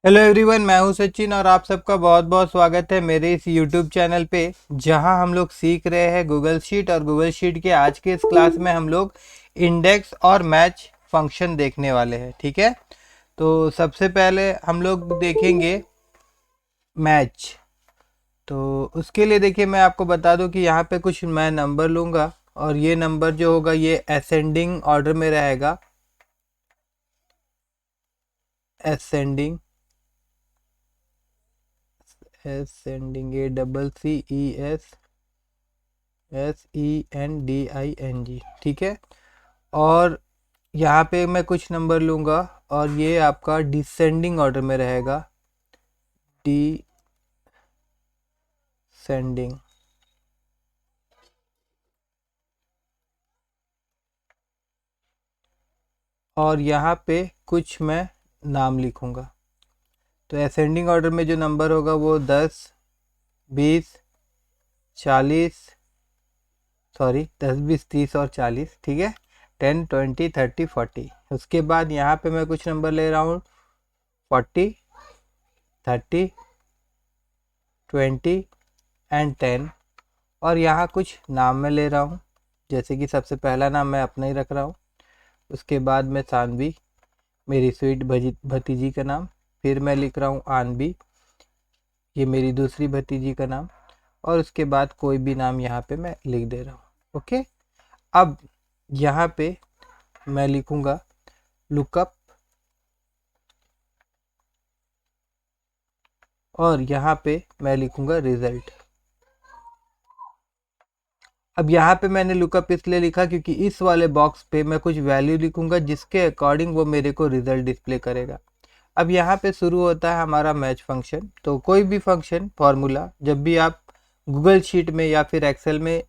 Hello everyone, मैं हूं सचिन और आप सबका बहुत बहुत स्वागत है मेरे इस यूट्यूब चैनल पे जहां हम लोग सीख रहे हैं गूगल शीट। और गूगल शीट के आज के इस क्लास में हम लोग इंडेक्स और मैच फंक्शन देखने वाले हैं। ठीक है, तो सबसे पहले हम लोग देखेंगे मैच। तो उसके लिए देखिए, मैं आपको बता दूं कि यहाँ पे कुछ मैं नंबर लूँगा और ये नंबर जो होगा ये असेंडिंग ऑर्डर में रहेगा। Ascending ascending ACCESSENDING। ठीक है, और यहाँ पे मैं कुछ नंबर लूँगा और ये आपका डिसेंडिंग ऑर्डर में रहेगा। डिसेंडिंग। और यहाँ पे कुछ मैं नाम लिखूँगा। तो असेंडिंग ऑर्डर में जो नंबर होगा वो 10, 20, 40, सॉरी 10, 20, 30 और 40। ठीक है, 10, 20, 30, 40। उसके बाद यहाँ पे मैं कुछ नंबर ले रहा हूँ 40, 30, 20 एंड 10। और यहाँ कुछ नाम मैं ले रहा हूँ, जैसे कि सबसे पहला नाम मैं अपना ही रख रहा हूँ। उसके बाद में सानवी, मेरी स्वीट भतीजी का नाम। फिर मैं लिख रहा हूँ आनवी, ये मेरी दूसरी भतीजी का नाम। और उसके बाद कोई भी नाम यहाँ पे मैं लिख दे रहा हूँ। ओके, अब यहाँ पे मैं लिखूँगा लुकअप और यहाँ पे मैं लिखूँगा रिजल्ट। अब यहाँ पे मैंने लुकअप इसलिए लिखा क्योंकि इस वाले बॉक्स पे मैं कुछ वैल्यू लिखूंगा जिसके अकॉर्डिंग वो मेरे को रिजल्ट डिस्प्ले करेगा। अब यहाँ पे शुरू होता है हमारा मैच फंक्शन। तो कोई भी फंक्शन फॉर्मूला जब भी आप गूगल शीट में या फिर एक्सेल में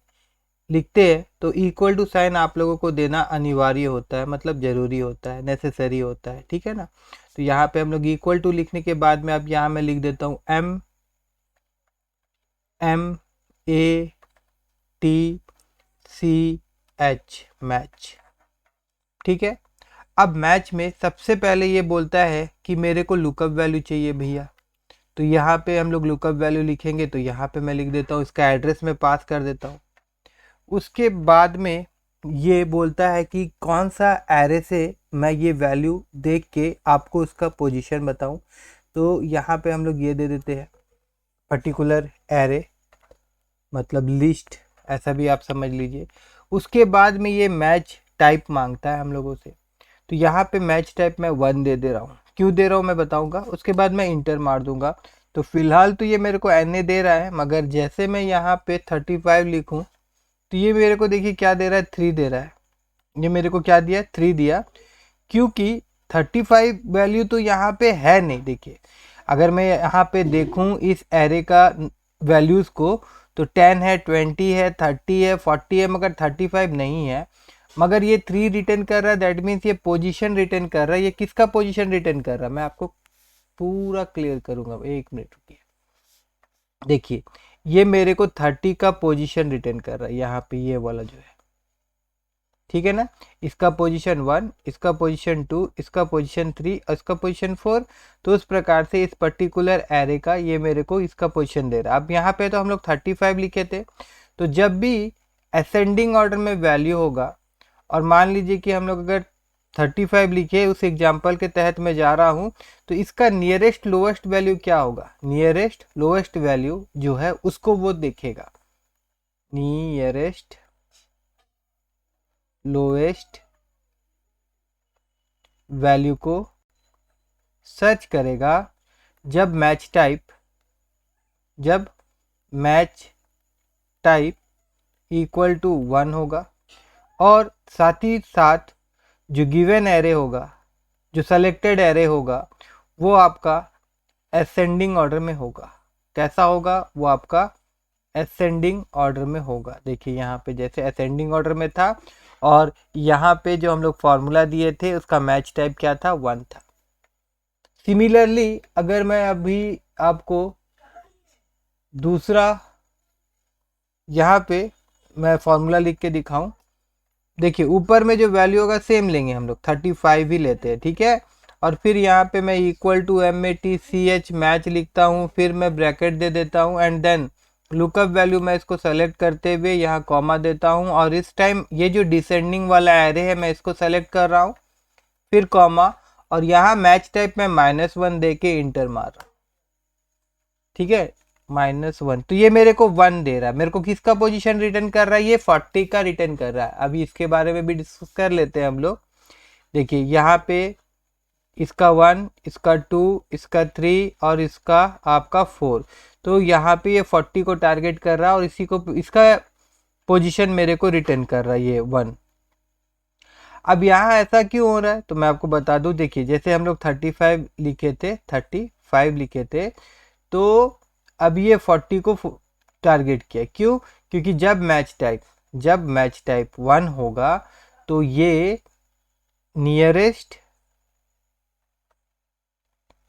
लिखते हैं तो इक्वल टू साइन आप लोगों को देना अनिवार्य होता है, मतलब ज़रूरी होता है, नेसेसरी होता है। ठीक है ना। तो यहाँ पे हम लोग इक्वल टू लिखने के बाद में अब यहाँ मैं लिख देता हूँ MATCH मैच। ठीक है, अब मैच में सबसे पहले ये बोलता है कि मेरे को लुकअप वैल्यू चाहिए भैया। तो यहाँ पे हम लोग लुकअप वैल्यू लिखेंगे। तो यहाँ पे मैं लिख देता हूँ, इसका एड्रेस में पास कर देता हूँ। उसके बाद में ये बोलता है कि कौन सा एरे से मैं ये वैल्यू देख के आपको उसका पोजीशन बताऊं। तो यहाँ पे हम लोग ये दे देते हैं पर्टिकुलर एरे, मतलब लिस्ट, ऐसा भी आप समझ लीजिए। उसके बाद में ये मैच टाइप मांगता है हम लोगों से। तो यहाँ पे मैच टाइप मैं 1 दे दे रहा हूँ। क्यों दे रहा हूँ मैं बताऊँगा। उसके बाद मैं इंटर मार दूंगा। तो फिलहाल तो ये मेरे को NA दे रहा है, मगर जैसे मैं यहाँ पे 35 लिखूँ तो ये मेरे को देखिए क्या दे रहा है, 3 दे रहा है। ये मेरे को क्या दिया, 3 दिया, क्योंकि 35 वैल्यू तो यहाँ पे है नहीं। देखिए, अगर मैं यहाँ पे देखूँ इस एरे का वैल्यूज़ को तो 10 है, 20 है, 30 है, 40 है, मगर 35 नहीं है। मगर ये 3 रिटर्न कर रहा है, दैट मीन्स ये पोजीशन रिटर्न कर रहा है। ये किसका पोजीशन रिटर्न कर रहा है मैं आपको पूरा क्लियर करूंगा, 1 मिनट रुकिए। देखिए, ये मेरे को 30 का पोजीशन रिटर्न कर रहा है यहाँ पे, ये वाला जो है। ठीक है ना, इसका पोजीशन 1, इसका पोजीशन 2, इसका पोजीशन 3 और इसका पोजीशन 4। तो उस प्रकार से इस पर्टिकुलर एरे का ये मेरे को इसका पोजीशन दे रहा है। अब यहाँ पे तो हम लोग 35 लिखे थे। तो जब भी असेंडिंग ऑर्डर में वैल्यू होगा और मान लीजिए कि हम लोग अगर 35 लिखे, उस एग्जाम्पल के तहत मैं जा रहा हूँ, तो इसका नियरेस्ट लोएस्ट वैल्यू क्या होगा, नियरेस्ट लोएस्ट वैल्यू जो है उसको वो देखेगा। नियरेस्ट लोएस्ट वैल्यू को सर्च करेगा जब मैच टाइप इक्वल टू 1 होगा। और साथ ही साथ जो गिवन एरे होगा, जो सेलेक्टेड एरे होगा, वो आपका असेंडिंग ऑर्डर में होगा। कैसा होगा वो आपका असेंडिंग ऑर्डर में होगा। देखिए यहाँ पे जैसे असेंडिंग ऑर्डर में था और यहाँ पे जो हम लोग फॉर्मूला दिए थे उसका मैच टाइप क्या था, 1 था। सिमिलरली अगर मैं अभी आपको दूसरा यहाँ पे मैं फॉर्मूला लिख के दिखाऊं, देखिए ऊपर में जो वैल्यू होगा सेम लेंगे हम लोग, 35 ही लेते हैं। ठीक है, और फिर यहाँ पे मैं इक्वल टू MATCH मैच लिखता हूँ, फिर मैं ब्रैकेट दे देता हूँ एंड देन लुकअप वैल्यू मैं इसको सेलेक्ट करते हुए यहाँ कॉमा देता हूँ और इस टाइम ये जो डिसेंडिंग वाला एरे है मैं इसको सेलेक्ट कर रहा हूँ, फिर कॉमा और यहाँ मैच टाइप में -1 दे के इंटर मार रहा हूँ। ठीक है, -1, तो ये मेरे को 1 दे रहा है। मेरे को किसका पोजीशन रिटर्न कर रहा है? ये 40 का रिटर्न कर रहा है। अभी इसके बारे में भी डिस्कस कर लेते हैं हम लोग। देखिए यहाँ पे इसका 1, इसका 2, इसका 3 और इसका आपका 4, तो यहाँ पे ये 40 को टारगेट कर रहा है और इसी को इसका पोजीशन मेरे को रिटर्न कर रहा है ये 1। अब यहाँ ऐसा क्यों हो रहा है तो मैं आपको बता दूं। देखिए जैसे हम लोग 35 लिखे थे, 35 लिखे थे, तो अब ये 40 को टारगेट किया। क्यों? क्योंकि जब मैच टाइप 1 होगा तो ये नियरेस्ट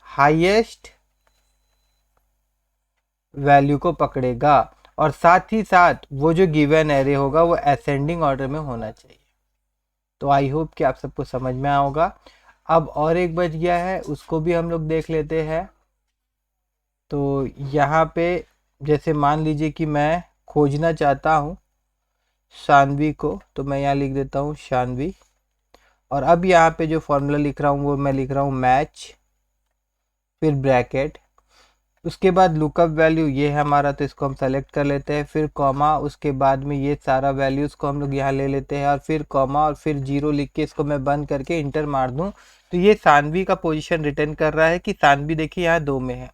हाईएस्ट वैल्यू को पकड़ेगा और साथ ही साथ वो जो गिवन एरे होगा वो असेंडिंग ऑर्डर में होना चाहिए। तो आई होप कि आप सबको समझ में आया होगा। अब और एक बच गया है, उसको भी हम लोग देख लेते हैं। तो यहाँ पे जैसे मान लीजिए कि मैं खोजना चाहता हूँ शानवी को, तो मैं यहाँ लिख देता हूँ शानवी और अब यहाँ पे जो फॉर्मूला लिख रहा हूँ वो मैं लिख रहा हूँ मैच, फिर ब्रैकेट, उसके बाद लुकअप वैल्यू ये है हमारा, तो इसको हम सेलेक्ट कर लेते हैं, फिर कॉमा, उसके बाद में ये सारा वैल्यूज़ को हम लोग यहाँ ले लेते हैं और फिर कॉमा और फिर 0 लिख के इसको मैं बंद करके इंटर मार दूँ। तो ये सानवी का पोजीशन रिटर्न कर रहा है कि सानवी देखिए यहाँ 2 में है।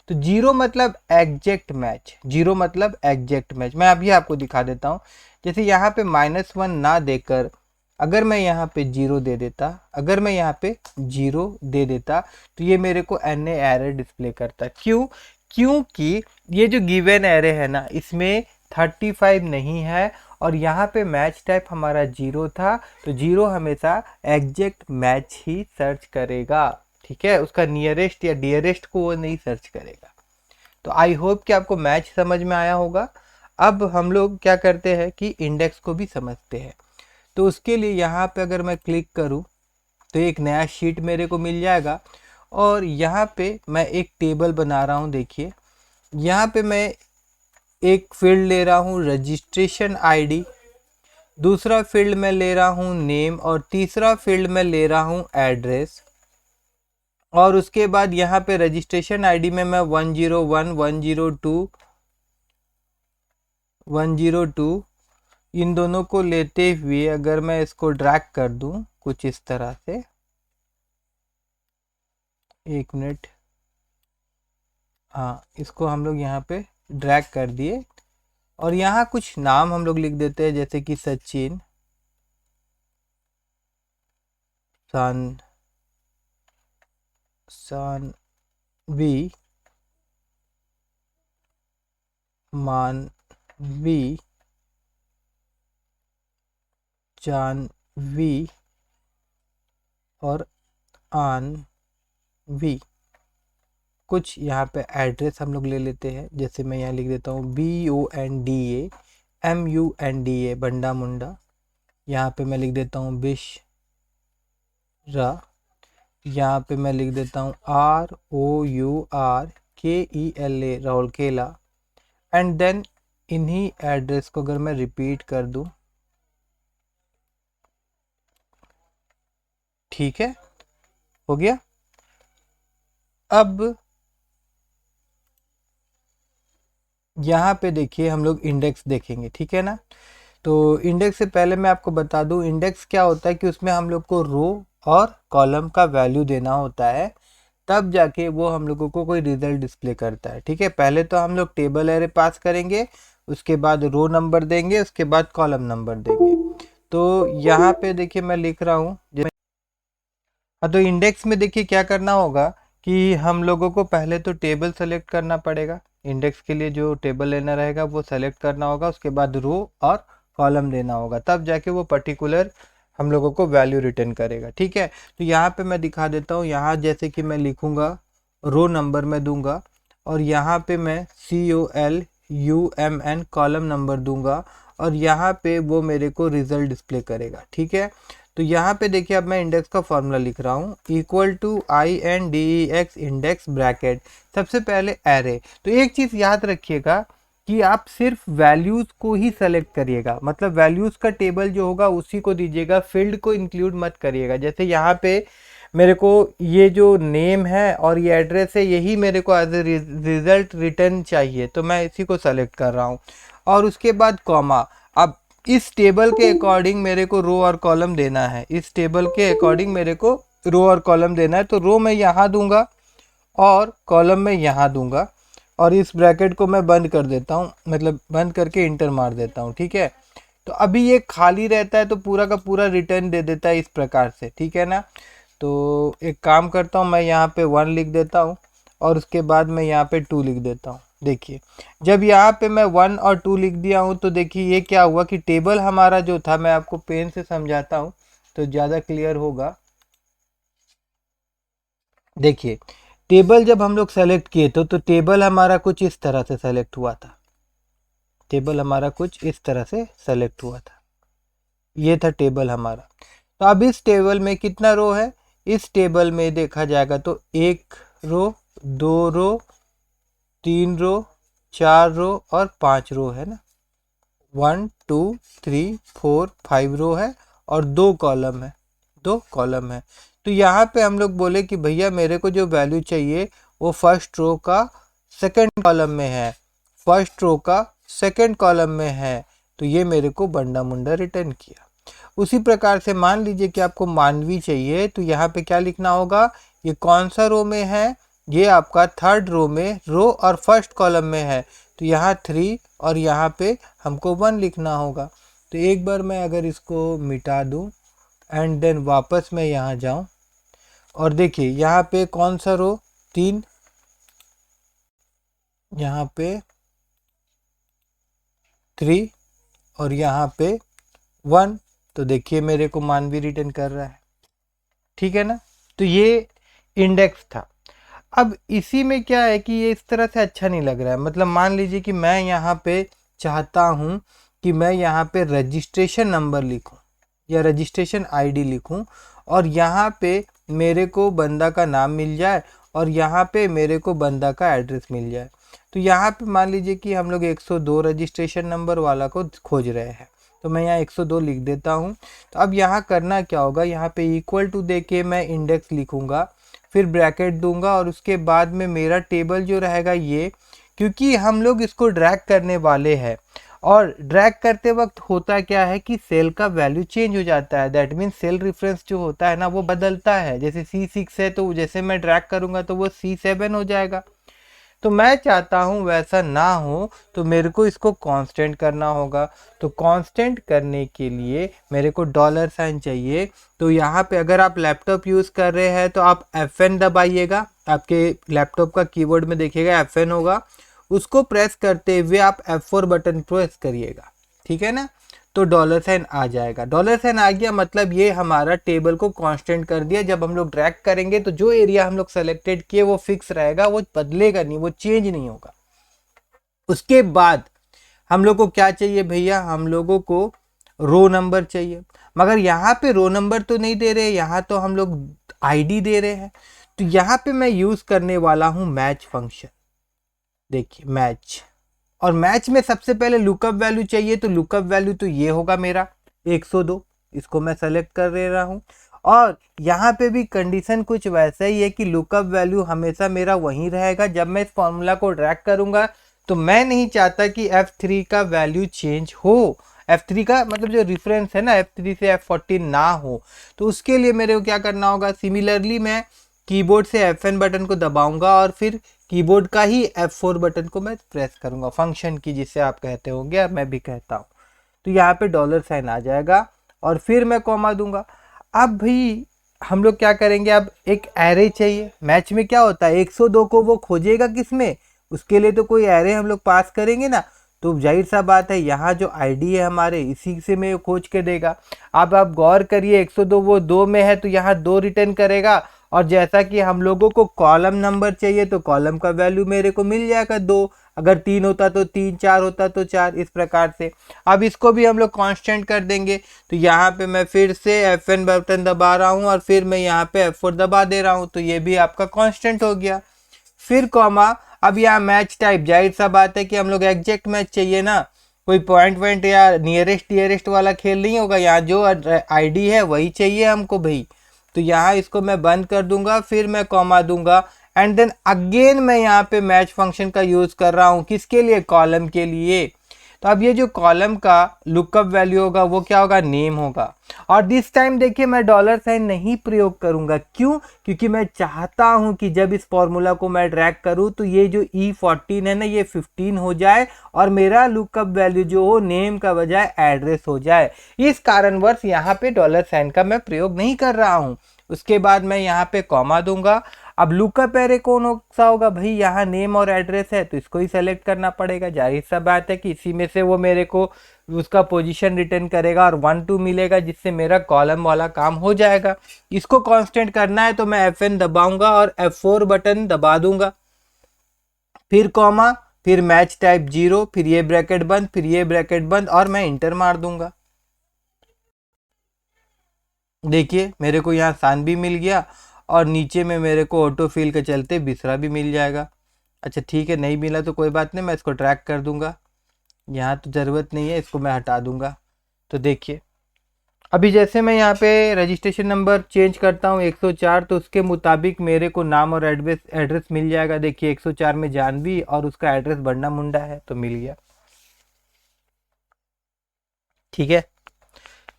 तो 0 मतलब एग्जैक्ट मैच, 0 मतलब एग्जैक्ट मैच। मैं अभी आपको दिखा देता हूँ। जैसे यहाँ पे -1 ना देकर अगर मैं यहाँ पे 0 दे देता, तो ये मेरे को NA एरर डिस्प्ले करता। क्यों? क्योंकि ये जो गिवन एरे है ना इसमें 35 नहीं है और यहाँ पे मैच टाइप हमारा 0 था, तो 0 हमेशा एग्जैक्ट मैच ही सर्च करेगा। ठीक है, उसका नियरेस्ट या डियरेस्ट को वो नहीं सर्च करेगा। तो आई होप कि आपको मैच समझ में आया होगा। अब हम लोग क्या करते हैं कि इंडेक्स को भी समझते हैं। तो उसके लिए यहाँ पे अगर मैं क्लिक करूँ तो एक नया शीट मेरे को मिल जाएगा और यहाँ पे मैं एक टेबल बना रहा हूँ। देखिए यहाँ पे मैं एक फील्ड ले रहा हूँ रजिस्ट्रेशन आईडी, दूसरा फील्ड में ले रहा हूँ नेम और तीसरा फील्ड में ले रहा हूँ एड्रेस। और उसके बाद यहाँ पे रजिस्ट्रेशन आईडी में मैं 101, 102 इन दोनों को लेते हुए अगर मैं इसको ड्रैग कर दूं कुछ इस तरह से, एक मिनट, हाँ इसको हम लोग यहाँ पे ड्रैग कर दिए और यहाँ कुछ नाम हम लोग लिख देते हैं जैसे कि सचिन, सानवी, मानवी, जानवी और आनवी। कुछ यहाँ पे एड्रेस हम लोग ले लेते हैं, जैसे मैं यहाँ लिख देता हूँ BONDA बंडा मुंडा। यहाँ पे मैं लिख देता हूँ बिशरा, यहाँ पे मैं लिख देता हूँ ROURKELA राहुल केला। एंड देन इन्हीं एड्रेस को अगर मैं रिपीट कर दूं, ठीक है, हो गया। अब यहाँ पे देखिए हम लोग इंडेक्स देखेंगे, ठीक है ना। तो इंडेक्स से पहले मैं आपको बता दूं इंडेक्स क्या होता है कि उसमें हम लोग को रो और कॉलम का वैल्यू देना होता है, तब जाके वो हम लोगों को कोई रिजल्ट डिस्प्ले करता है। ठीक है, पहले तो हम लोग टेबल एरे पास करेंगे, उसके बाद रो नंबर देंगे, उसके बाद कॉलम नंबर देंगे। तो यहाँ पे देखिए मैं लिख रहा हूँ। हाँ, तो इंडेक्स में देखिए क्या करना होगा कि हम लोगों को पहले तो टेबल सेलेक्ट करना पड़ेगा। इंडेक्स के लिए जो टेबल लेना रहेगा वो सेलेक्ट करना होगा, उसके बाद रो और कॉलम देना होगा, तब जाके वो पर्टिकुलर हम लोगों को वैल्यू रिटर्न करेगा। ठीक है, तो यहाँ पे मैं दिखा देता हूँ। यहाँ जैसे कि मैं लिखूँगा रो नंबर में दूंगा और यहाँ पे मैं COLUMN कॉलम नंबर दूंगा और यहाँ पे वो मेरे को रिजल्ट डिस्प्ले करेगा। ठीक है, तो यहाँ पे देखिए अब मैं इंडेक्स का फॉर्मूला लिख रहा हूँ, equal to INDEX index bracket, सबसे पहले एरे। तो एक चीज़ याद रखिएगा कि आप सिर्फ वैल्यूज़ को ही सेलेक्ट करिएगा, मतलब वैल्यूज़ का टेबल जो होगा उसी को दीजिएगा, फील्ड को इंक्लूड मत करिएगा। जैसे यहाँ पे मेरे को ये जो नेम है और ये एड्रेस है, यही मेरे को एज ए रिजल्ट रिटर्न चाहिए, तो मैं इसी को सेलेक्ट कर रहा हूँ। और उसके बाद कॉमा। अब इस टेबल के अकॉर्डिंग मेरे को रो और कॉलम देना है, इस टेबल के अकॉर्डिंग मेरे को रो और कॉलम देना है। तो रो मैं यहाँ दूंगा और कॉलम में यहाँ दूंगा, और इस ब्रैकेट को मैं बंद कर देता हूँ, मतलब बंद करके इंटर मार देता हूँ, ठीक है। तो अभी ये खाली रहता है तो पूरा का पूरा रिटर्न दे देता है इस प्रकार से, ठीक है ना। तो एक काम करता हूँ, मैं यहाँ पे 1 लिख देता हूँ और उसके बाद मैं यहाँ पे 2 लिख देता हूँ। देखिए जब यहाँ पे मैं 1 और 2 लिख दिया हूँ तो देखिए ये क्या हुआ कि टेबल हमारा जो था, मैं आपको पेन से समझाता हूँ तो ज़्यादा क्लियर होगा। देखिए टेबल जब हम लोग सेलेक्ट किए तो टेबल हमारा कुछ इस तरह से सेलेक्ट हुआ था, टेबल हमारा कुछ इस तरह से सेलेक्ट हुआ था, ये था टेबल हमारा। तो अब इस टेबल में कितना रो है, इस टेबल में देखा जाएगा तो 1 रो, 2 रो, 3 रो, 4 रो और 5 रो है ना, 1 2 3 4 5 रो है और 2 कॉलम है, 2 कॉलम है। तो यहाँ पे हम लोग बोले कि भैया मेरे को जो वैल्यू चाहिए वो फर्स्ट रो का सेकंड कॉलम में है, फर्स्ट रो का सेकंड कॉलम में है, तो ये मेरे को बंडा मुंडा रिटर्न किया। उसी प्रकार से मान लीजिए कि आपको मानवी चाहिए, तो यहाँ पे क्या लिखना होगा, ये कौन सा रो में है, ये आपका थर्ड रो में, रो और फर्स्ट कॉलम में है, तो यहाँ 3 और यहाँ पे हमको 1 लिखना होगा। तो एक बार मैं अगर इसको मिटा दूँ एंड देन वापस मैं यहाँ जाऊँ और देखिए यहाँ पे कौन सा रो, 3, यहाँ पे 3 और यहाँ पे 1, तो देखिए मेरे को मानवी रिटर्न कर रहा है, ठीक है ना। तो ये इंडेक्स था। अब इसी में क्या है कि ये इस तरह से अच्छा नहीं लग रहा है, मतलब मान लीजिए कि मैं यहाँ पे चाहता हूँ कि मैं यहाँ पे रजिस्ट्रेशन नंबर लिखूँ या रजिस्ट्रेशन आईडी लिखूँ और यहाँ पे मेरे को बंदा का नाम मिल जाए और यहाँ पे मेरे को बंदा का एड्रेस मिल जाए। तो यहाँ पे मान लीजिए कि हम लोग 102 रजिस्ट्रेशन नंबर वाला को खोज रहे हैं, तो मैं यहाँ 102 लिख देता हूँ। तो अब यहाँ करना क्या होगा, यहाँ पे इक्वल टू दे के मैं इंडेक्स लिखूँगा, फिर ब्रैकेट दूंगा और उसके बाद में मेरा टेबल जो रहेगा ये, क्योंकि हम लोग इसको ड्रैग करने वाले हैं और ड्रैग करते वक्त होता क्या है कि सेल का वैल्यू चेंज हो जाता है, दैट मीन्स सेल रेफरेंस जो होता है ना वो बदलता है। जैसे C6 है तो जैसे मैं ड्रैग करूंगा तो वो C7 हो जाएगा। तो मैं चाहता हूँ वैसा ना हो, तो मेरे को इसको कांस्टेंट करना होगा। तो कांस्टेंट करने के लिए मेरे को डॉलर साइन चाहिए। तो यहाँ पे अगर आप लैपटॉप यूज़ कर रहे हैं तो आप F1 दबाइएगा, आपके लैपटॉप का कीबोर्ड में देखिएगा F1 होगा, उसको प्रेस करते हुए आप F4 बटन प्रेस करिएगा, ठीक है ना। तो डॉलर साइन आ जाएगा, डॉलर साइन आ गया मतलब ये हमारा टेबल को कांस्टेंट कर दिया। जब हम लोग ड्रैग करेंगे तो जो एरिया हम लोग सेलेक्टेड किए वो फिक्स रहेगा, वो बदलेगा नहीं, वो चेंज नहीं होगा। उसके बाद हम लोग को क्या चाहिए भैया, हम लोगों को रो नंबर चाहिए, मगर यहाँ पे रो नंबर तो नहीं दे रहे, यहाँ तो हम लोग आईडी दे रहे हैं। तो यहाँ पे मैं यूज करने वाला हूँ मैच फंक्शन। देखिए मैच, और मैच में सबसे पहले लुकअप वैल्यू चाहिए, तो लुकअप वैल्यू तो ये होगा मेरा 102, इसको मैं सेलेक्ट कर दे रहा हूँ। और यहाँ पे भी कंडीशन कुछ वैसा ही है कि लुकअप वैल्यू हमेशा मेरा वहीं रहेगा। जब मैं इस फॉर्मूला को ड्रैग करूँगा तो मैं नहीं चाहता कि F3 का वैल्यू चेंज हो, F3 का मतलब जो रेफरेंस है ना F3 से F14 ना हो। तो उसके लिए मेरे को क्या करना होगा, सिमिलरली मैं कीबोर्ड से F1 बटन को दबाऊंगा और फिर कीबोर्ड का ही F4 बटन को मैं प्रेस करूंगा, फंक्शन की जिसे आप कहते होंगे, मैं भी कहता हूँ। तो यहाँ पे डॉलर साइन आ जाएगा और फिर मैं कॉमा दूंगा। अब भी हम लोग क्या करेंगे, अब एक एरे चाहिए। मैच में क्या होता है 102 को वो खोजेगा किस में, उसके लिए तो कोई एरे हम लोग पास करेंगे ना। तो जाहिर सा बात है यहाँ जो आईडी है हमारे इसी से में खोज के देगा। अब आप गौर करिए 102 वो 2 में है तो यहाँ 2 रिटर्न करेगा, और जैसा कि हम लोगों को कॉलम नंबर चाहिए तो कॉलम का वैल्यू मेरे को मिल जाएगा 2। अगर 3 होता तो 3, 4 होता तो 4, इस प्रकार से। अब इसको भी हम लोग कांस्टेंट कर देंगे, तो यहाँ पे मैं फिर से F1 बटन दबा रहा हूँ और फिर मैं यहाँ पे F4 दबा दे रहा हूँ, तो ये भी आपका कांस्टेंट हो गया। फिर कॉमा, अब यहाँ मैच टाइप, जाहिर सा बात है कि हम लोग एग्जैक्ट मैच चाहिए ना, कोई पॉइंट या नियरेस्ट वाला खेल नहीं होगा, यहाँ जो आईडी है वही चाहिए हमको भाई। तो यहाँ इसको मैं बंद कर दूंगा, फिर मैं कॉमा दूंगा एंड देन अगेन मैं यहाँ पे मैच फंक्शन का यूज कर रहा हूँ, किसके लिए, कॉलम के लिए। तो अब ये जो कॉलम का लुकअप वैल्यू होगा वो क्या होगा, नेम होगा। और दिस टाइम देखिए मैं डॉलर साइन नहीं प्रयोग करूंगा, क्यों, क्योंकि मैं चाहता हूं कि जब इस फॉर्मूला को मैं ड्रैग करूं तो ये जो E14 है ना, ये 15 हो जाए और मेरा लुकअप वैल्यू जो हो नेम का बजाय एड्रेस हो जाए। इस कारणवश यहाँ पे डॉलर साइन का मैं प्रयोग नहीं कर रहा हूँ। उसके बाद मैं यहाँ पे कॉमा दूंगा। अब लुकअप एरे कौन सा होगा भाई, यहाँ नेम और एड्रेस है तो इसको ही सेलेक्ट करना पड़ेगा। जाहिर सा बात है कि इसी में से वो मेरे को उसका पोजीशन रिटर्न करेगा और 1 2 मिलेगा, जिससे मेरा कॉलम वाला काम हो जाएगा। इसको कांस्टेंट करना है तो मैं F1 दबाऊंगा और F4 बटन दबा दूंगा, फिर कॉमा, फिर मैच टाइप 0, फिर ये ब्रैकेट बंद, फिर ये ब्रैकेट बंद और मैं इंटर मार दूंगा। देखिए मेरे को यहाँ सान भी मिल गया और नीचे में मेरे को ऑटो फिल के चलते बिसरा भी मिल जाएगा। अच्छा ठीक है, नहीं मिला तो कोई बात नहीं, मैं इसको ट्रैक कर दूंगा, यहाँ तो ज़रूरत नहीं है, इसको मैं हटा दूंगा। तो देखिए अभी जैसे मैं यहाँ पे रजिस्ट्रेशन नंबर चेंज करता हूँ 104, तो उसके मुताबिक मेरे को नाम और एड्रेस मिल जाएगा। देखिए 104 में जानवी और उसका एड्रेस बंडा मुंडा है, तो मिल गया। ठीक है,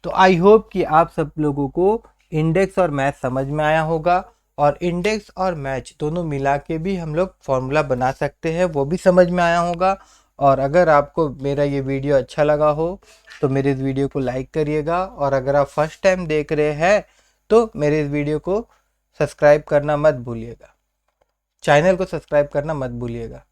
तो आई होप कि आप सब लोगों को इंडेक्स और मैच समझ में आया होगा, और इंडेक्स और मैच दोनों मिला के भी हम लोग फॉर्मूला बना सकते हैं, वो भी समझ में आया होगा। और अगर आपको मेरा ये वीडियो अच्छा लगा हो तो मेरे इस वीडियो को लाइक करिएगा, और अगर आप फर्स्ट टाइम देख रहे हैं तो मेरे इस वीडियो को सब्सक्राइब करना मत भूलिएगा, चैनल को सब्सक्राइब करना मत भूलिएगा।